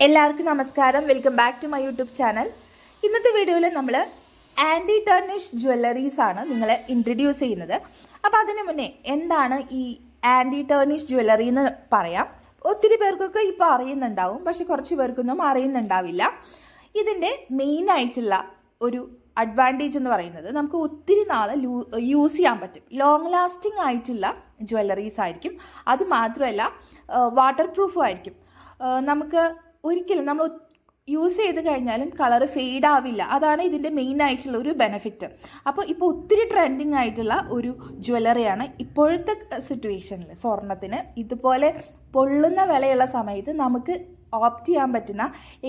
എല്ലാവർക്കും നമസ്കാരം. Welcome back to my YouTube channel. ഇന്നത്തെ വീഡിയോയിൽ നമ്മൾ ആൻറ്റി ടർണിഷ് ജ്വല്ലറീസ് ആണ് നിങ്ങളെ ഇൻട്രൊഡ്യൂസ് ചെയ്യുന്നത്. അപ്പോൾ അതിന് മുന്നേ എന്താണ് ഈ ആൻറ്റി ടർണിഷ് ജ്വല്ലറി എന്ന് പറയാം. ഒത്തിരി പേർക്കൊക്കെ ഇപ്പോൾ അറിയുന്നുണ്ടാവും, പക്ഷെ കുറച്ച് പേർക്കൊന്നും അറിയുന്നുണ്ടാവില്ല. ഇതിൻ്റെ മെയിനായിട്ടുള്ള ഒരു അഡ്വാൻറ്റേജ് എന്ന് പറയുന്നത് നമുക്ക് ഒത്തിരി നാൾ യൂസ് ചെയ്യാൻ പറ്റും. ലോങ് ലാസ്റ്റിംഗ് ആയിട്ടുള്ള ജ്വല്ലറീസ് ആയിരിക്കും. അത് മാത്രമല്ല വാട്ടർ പ്രൂഫും ആയിരിക്കും. നമുക്ക് ഒരിക്കലും നമ്മൾ യൂസ് ചെയ്ത് കഴിഞ്ഞാലും കളർ ഫെയ്ഡ് ആവില്ല. അതാണ് ഇതിൻ്റെ മെയിൻ ആയിട്ടുള്ള ഒരു ബെനിഫിറ്റ്. അപ്പോൾ ഇപ്പോൾ ഒത്തിരി ട്രെൻഡിങ് ആയിട്ടുള്ള ഒരു ജ്വല്ലറിയാണ് ഇപ്പോഴത്തെ സിറ്റുവേഷനിൽ. സ്വർണത്തിന് ഇതുപോലെ പൊള്ളുന്ന വിലയുള്ള സമയത്ത് നമുക്ക് ഓപ്റ്റ് ചെയ്യാൻ പറ്റുന്ന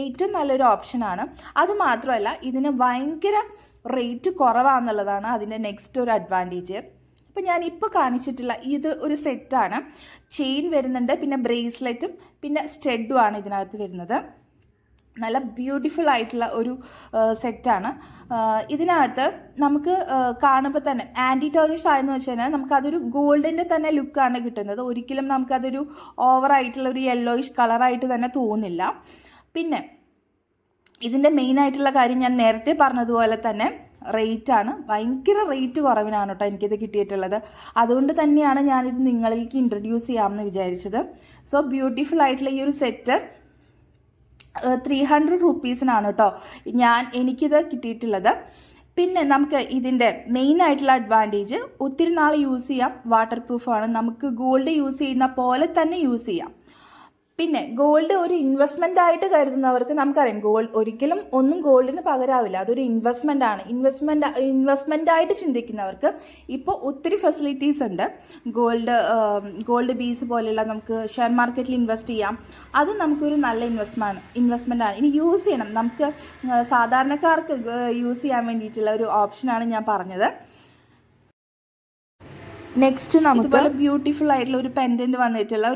ഏറ്റവും നല്ലൊരു ഓപ്ഷനാണ്. അതുമാത്രമല്ല ഇതിന് ഭയങ്കര റേറ്റ് കുറവാണെന്നുള്ളതാണ് അതിൻ്റെ നെക്സ്റ്റ് ഒരു അഡ്വാൻറ്റേജ്. ഇപ്പോൾ ഞാനിപ്പോൾ കാണിച്ചിട്ടുള്ള ഇത് ഒരു സെറ്റാണ്. ചെയിൻ വരുന്നുണ്ട്, പിന്നെ ബ്രേസ്ലെറ്റും പിന്നെ സ്റ്റഡുമാണ് ഇതിനകത്ത് വരുന്നത്. നല്ല ബ്യൂട്ടിഫുൾ ആയിട്ടുള്ള ഒരു സെറ്റാണ്. ഇതിനകത്ത് നമുക്ക് കാണുമ്പോൾ തന്നെ ആൻറ്റി ടർണിഷ് ആയെന്ന് വെച്ച് കഴിഞ്ഞാൽ നമുക്കതൊരു ഗോൾഡിൻ്റെ തന്നെ ലുക്കാണ് കിട്ടുന്നത്. ഒരിക്കലും നമുക്കതൊരു ഓവറായിട്ടുള്ള ഒരു യെല്ലോയിഷ് കളറായിട്ട് തന്നെ തോന്നില്ല. പിന്നെ ഇതിൻ്റെ മെയിനായിട്ടുള്ള കാര്യം ഞാൻ നേരത്തെ പറഞ്ഞതുപോലെ തന്നെ റേറ്റാണ്. ഭയങ്കര റേറ്റ് കുറവിനാണ് കേട്ടോ എനിക്കിത് കിട്ടിയിട്ടുള്ളത്. അതുകൊണ്ട് തന്നെയാണ് ഞാനിത് നിങ്ങളിലേക്ക് ഇൻട്രൊഡ്യൂസ് ചെയ്യാമെന്ന് വിചാരിച്ചത്. സോ ബ്യൂട്ടിഫുൾ ആയിട്ടുള്ള ഈ ഒരു സെറ്റ് 300 റുപ്പീസിനാണ് കേട്ടോ എനിക്കിത് കിട്ടിയിട്ടുള്ളത്. പിന്നെ നമുക്ക് ഇതിൻ്റെ മെയിൻ ആയിട്ടുള്ള അഡ്വാൻറ്റേജ് ഒത്തിരി നാൾ യൂസ് ചെയ്യാം. വാട്ടർ പ്രൂഫാണ്. നമുക്ക് ഗോൾഡ് യൂസ് ചെയ്യുന്ന പോലെ തന്നെ യൂസ് ചെയ്യാം. പിന്നെ ഗോൾഡ് ഒരു ഇൻവെസ്റ്റ്മെൻ്റ് ആയിട്ട് കരുതുന്നവർക്ക് നമുക്കറിയാം, ഒരിക്കലും ഒന്നും ഗോൾഡിന് പകരാവില്ല. അതൊരു ഇൻവെസ്റ്റ്മെൻ്റ് ആണ്. ഇൻവെസ്റ്റ്മെൻ്റ് ആയിട്ട് ചിന്തിക്കുന്നവർക്ക് ഇപ്പോൾ ഒത്തിരി ഫെസിലിറ്റീസ് ഉണ്ട്. ഗോൾഡ് ബീസ് പോലെയുള്ള നമുക്ക് ഷെയർ മാർക്കറ്റിൽ ഇൻവെസ്റ്റ് ചെയ്യാം. അത് നമുക്കൊരു നല്ല ഇൻവെസ്റ്റ്മെൻ്റ് ആണ്. ഇനി യൂസ് ചെയ്യണം, നമുക്ക് സാധാരണക്കാർക്ക് യൂസ് ചെയ്യാൻ വേണ്ടിയിട്ടുള്ള ഒരു ഓപ്ഷനാണ് ഞാൻ പറഞ്ഞത്. നെക്സ്റ്റ് നമുക്ക് ബ്യൂട്ടിഫുൾ ആയിട്ടുള്ള ഒരു പെൻഡൻറ്റ് വന്നിട്ടുള്ള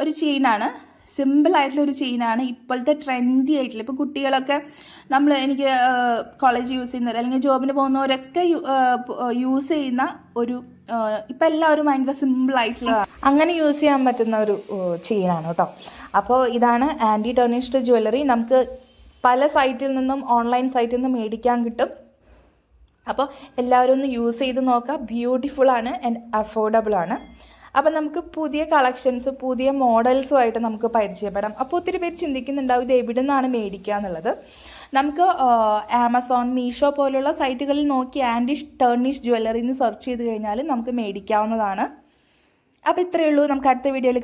ഒരു ചെയിനാണ്. സിമ്പിളായിട്ടുള്ള ഒരു ചെയിനാണ്. ഇപ്പോഴത്തെ ട്രെൻഡി ആയിട്ടുള്ള ഇപ്പോൾ കുട്ടികളൊക്കെ എനിക്ക് കോളേജ് യൂസ് ചെയ്യുന്നവർ അല്ലെങ്കിൽ ജോബിന് പോകുന്നവരൊക്കെ യൂസ് ചെയ്യുന്ന ഒരു ഇപ്പം എല്ലാവരും ഭയങ്കര സിമ്പിളായിട്ടുള്ള അങ്ങനെ യൂസ് ചെയ്യാൻ പറ്റുന്ന ഒരു ചെയിനാണ് കേട്ടോ. അപ്പോൾ ഇതാണ് ആൻറ്റി ടർണിഷ്ഡ് ജ്വല്ലറി. നമുക്ക് പല സൈറ്റിൽ നിന്നും ഓൺലൈൻ സൈറ്റിൽ നിന്നും മേടിക്കാൻ കിട്ടും. അപ്പോൾ എല്ലാവരും ഒന്ന് യൂസ് ചെയ്ത് നോക്കാം. ബ്യൂട്ടിഫുള്ളാണ് ആൻഡ് അഫോർഡബിളാണ്. അപ്പം നമുക്ക് പുതിയ കളക്ഷൻസ് പുതിയ മോഡൽസുമായിട്ട് നമുക്ക് പരിചയപ്പെടാം. അപ്പോൾ ഒത്തിരി പേര് ചിന്തിക്കുന്നുണ്ടാവും ഇത് എവിടെ നിന്നാണ് മേടിക്കുക എന്നുള്ളത്. നമുക്ക് ആമസോൺ, മീഷോ പോലുള്ള സൈറ്റുകളിൽ നോക്കി ആൻറ്റി ടർണിഷ് ജ്വല്ലറി എന്ന് സെർച്ച് ചെയ്ത് കഴിഞ്ഞാൽ നമുക്ക് മേടിക്കാവുന്നതാണ്. അപ്പോൾ ഇത്രയേ ഉള്ളൂ. നമുക്ക് അടുത്ത വീഡിയോയിൽ